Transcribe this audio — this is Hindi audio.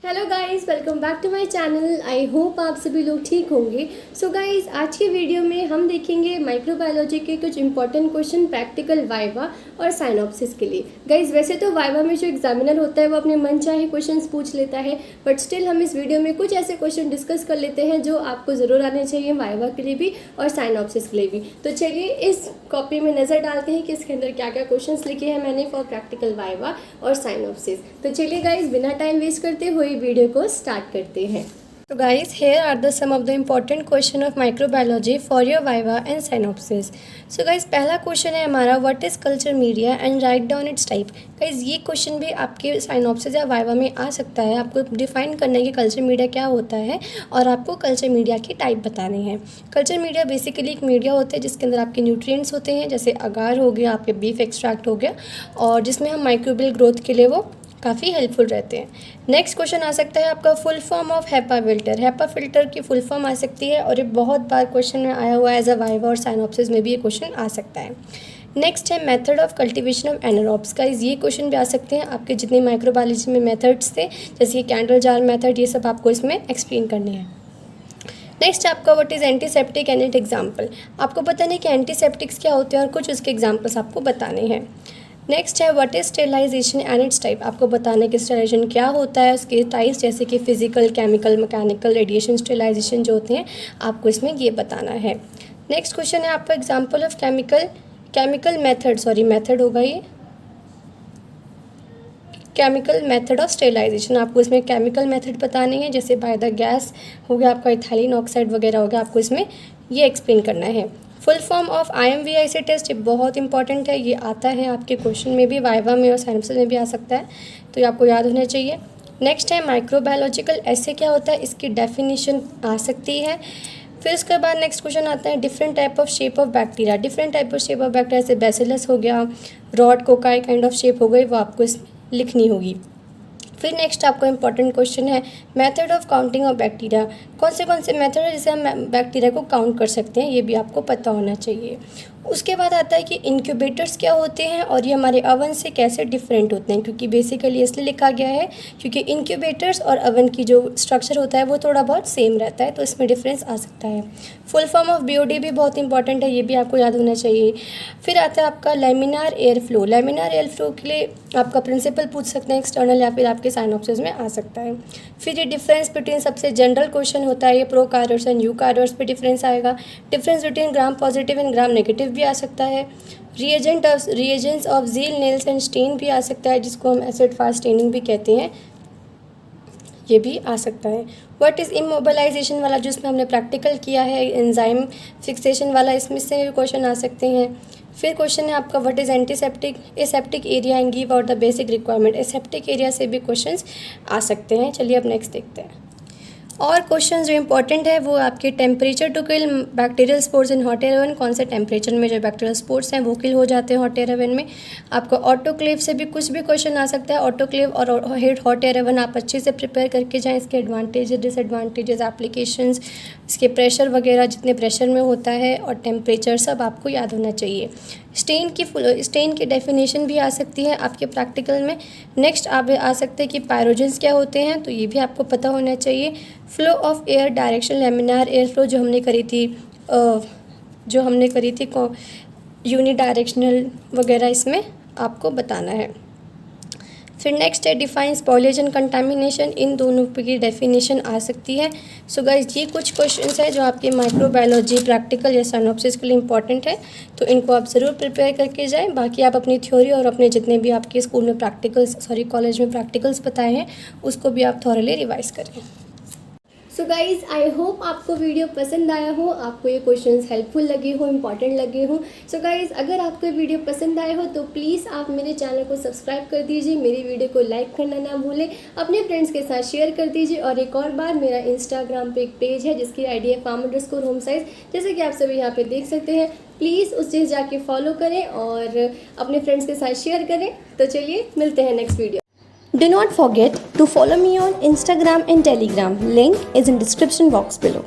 Hello guys, welcome back to my channel. I hope आप सभी लोग ठीक होंगे। सो गाइस, आज की वीडियो में हम देखेंगे माइक्रोबायोलॉजी के कुछ इंपॉर्टेंट क्वेश्चन प्रैक्टिकल वाइवा और साइनॉप्सिस के लिए। गाइस, वैसे तो वाइवा में जो एग्जामिनर होता है वो अपने मन चाहे क्वेश्चंस पूछ लेता है, बट स्टिल हम इस वीडियो में कुछ ऐसे क्वेश्चन डिस्कस कर लेते हैं जो आपको ज़रूर आने चाहिए वाइवा के लिए भी और साइनॉप्सिस के लिए भी। तो चलिए इस कॉपी में नज़र डालते हैं कि इसके अंदर क्या क्या क्वेश्चन लिखे हैं मैंने फॉर प्रैक्टिकल वाइवा और साइनॉप्सिस। तो चलिए गाइस, बिना टाइम वेस्ट करते हुए वीडियो को स्टार्ट करते हैं। तो guys, here are the some of the important question of microbiology for your viva and synopsis. So guys, पहला क्वेश्चन है हमारा, what is culture media and write down its type. Guys, ये क्वेश्चन भी आपके साइनॉप्सिस या वाइवा में आ सकता है। आपको डिफाइन करना है कि कल्चर मीडिया क्या होता है और आपको कल्चर मीडिया की टाइप बताने हैं। कल्चर मीडिया बेसिकली एक मीडिया होता है जिसके अंदर आपके न्यूट्रिएंट्स होते हैं, जैसे अगार हो गया, आपके बीफ एक्सट्रैक्ट हो गया, और जिसमें हम माइक्रोबियल ग्रोथ के लिए वो काफ़ी हेल्पफुल रहते हैं। नेक्स्ट क्वेश्चन आ सकता है आपका, full form of HEPA filter. HEPA filter की फुल फॉर्म आ सकती है और ये बहुत बार क्वेश्चन में आया हुआ है, एज अ वाइवा और साइनॉप्सिस में भी ये क्वेश्चन आ सकता है। नेक्स्ट है method of cultivation of anaerobes. Guys, ये क्वेश्चन भी आ सकते हैं। आपके जितने माइक्रोबायोलॉजी में मेथड्स थे, जैसे कैंडल जार मेथड, ये सब आपको इसमें एक्सप्लेन करने हैं। नेक्स्ट आपका, what is antiseptic and it example. आपको पता नहीं कि एंटीसेप्टिक्स क्या होते हैं और कुछ उसके एग्जाम्पल्स आपको बताने हैं। नेक्स्ट है, what is sterilization and its type. आपको बताना है कि स्टेरिलाइजेशन क्या होता है, उसके टाइप्स जैसे कि physical, chemical, mechanical, radiation sterilization जो होते हैं, आपको इसमें ये बताना है। नेक्स्ट क्वेश्चन है आपका, एग्जांपल ऑफ केमिकल मेथड होगा ये, केमिकल मेथड ऑफ स्टेरिलाइजेशन। आपको इसमें केमिकल मेथड बताने हैं, जैसे बाय द गैस हो गया, आपका इथाइलिन ऑक्साइड वगैरह हो गया, आपको इसमें ये एक्सप्लेन करना है। Full form of IMVIC test, ये बहुत इंपॉर्टेंट है, ये आता है आपके क्वेश्चन में भी, वाइवा में और साइनॉप्सिस में भी आ सकता है, तो ये आपको याद होना चाहिए। नेक्स्ट है माइक्रोबायोलॉजिकल ऐसे क्या होता है, इसकी डेफिनेशन आ सकती है। फिर उसके बाद नेक्स्ट क्वेश्चन आता है, different type of shape of bacteria. Different type of shape of bacteria, जैसे बेसिलस हो गया, rod cocci kind of shape हो गई, वो आपको इसमें लिखनी होगी। फिर नेक्स्ट आपका इंपॉर्टेंट क्वेश्चन है, method of counting of bacteria. कौन से मेथड है जिससे हम बैक्टीरिया को काउंट कर सकते हैं, ये भी आपको पता होना चाहिए। उसके बाद आता है कि इंक्यूबेटर्स क्या होते हैं और ये हमारे अवन से कैसे डिफरेंट होते हैं, क्योंकि बेसिकली इसलिए लिखा गया है क्योंकि इंक्यूबेटर्स और अवन की जो स्ट्रक्चर होता है वो थोड़ा बहुत सेम रहता है, तो इसमें डिफरेंस आ सकता है। फुल फॉर्म ऑफ BOD भी बहुत इंपॉर्टेंट है, ये भी आपको याद होना चाहिए। फिर आता है आपका laminar air flow. Laminar air flow के लिए आपका प्रिंसिपल पूछ सकते हैं एक्सटर्नल, या फिर आपके साइनॉप्सिस में आ सकता है। फिर ये डिफरेंस बिटवीन, सबसे जनरल क्वेश्चन होता है ये, प्रोकार्योट्स एंड यूकार्योट्स पे डिफरेंस आएगा। Difference between gram positive and gram negative भी आ सकता है। Reagents of Ziehl, Neelsen and stain भी आ सकता है, जिसको हम एसिड फास्ट स्टेनिंग भी कहते हैं, ये भी आ सकता है। व्हाट इज़ इमोबिलाइजेशन वाला, जिसमें हमने प्रैक्टिकल किया है, एंजाइम फिक्सेशन वाला, इसमें से भी क्वेश्चन आ सकते हैं। फिर क्वेश्चन है आपका, what is antiseptic aseptic area and give out the basic requirement. Aseptic area से भी क्वेश्चंस आ सकते हैं। चलिए अब नेक्स्ट देखते हैं। और क्वेश्चन जो इंपॉर्टेंट है वो आपके, temperature to kill bacterial spores in hot air oven. कौन से टेम्परेचर में जो बैक्टीरियल स्पोर्स हैं वो किल हो जाते हैं हॉट एयर ओवन में। आपको ऑटोक्लेव से भी कुछ भी क्वेश्चन आ सकता है। ऑटोक्लेव और हॉट एयर ओवन आप अच्छे से प्रिपेयर करके जाएं, इसके एडवांटेजेस, डिसएडवांटेजेस, एप्लीकेशंस, इसके प्रेशर वगैरह, जितने प्रेशर में होता है और टेम्परेचर, सब आपको याद होना चाहिए। स्टेन की डेफिनेशन भी आ सकती है आपके प्रैक्टिकल में। नेक्स्ट आप आ सकते हैं कि पायरोजेंस क्या होते हैं, तो ये भी आपको पता होना चाहिए। Flow of air direction, laminar air flow जो हमने करी थी यूनिडायरेक्शनल वगैरह, इसमें आपको बताना है। फिर नेक्स्ट है, डिफाइन स्पॉइलेज एंड कंटामिनेशन। इन दोनों की डेफिनेशन आ सकती है। सो गाइस, ये कुछ क्वेश्चंस हैं जो आपके माइक्रोबायोलॉजी प्रैक्टिकल या साइनॉप्सिस के लिए इंपॉर्टेंट है, तो इनको आप ज़रूर प्रिपेयर करके जाएं। बाकी आप अपनी थ्योरी और अपने जितने भी आपके स्कूल में कॉलेज में प्रैक्टिकल्स बताए हैं, उसको भी आप थॉरली रिवाइज करें। सो गाइज़, आई होप आपको वीडियो पसंद आया हो, आपको ये क्वेश्चंस हेल्पफुल लगे हो, इंपॉर्टेंट लगे हो। सो गाइज़, अगर आपको ये वीडियो पसंद आया हो तो प्लीज़ आप मेरे चैनल को सब्सक्राइब कर दीजिए, मेरी वीडियो को लाइक करना ना भूलें, अपने फ्रेंड्स के साथ शेयर कर दीजिए। और एक और बार, मेरा इंस्टाग्राम पे एक पेज है जिसकी ID है farm_home_science, जैसे कि आप सभी यहाँ पे देख सकते हैं। प्लीज़ उस चीज़ जाके फॉलो करें और अपने फ्रेंड्स के साथ शेयर करें। तो चलिए मिलते हैं next video. Do not forget to follow me on Instagram and Telegram. Link is in description box below.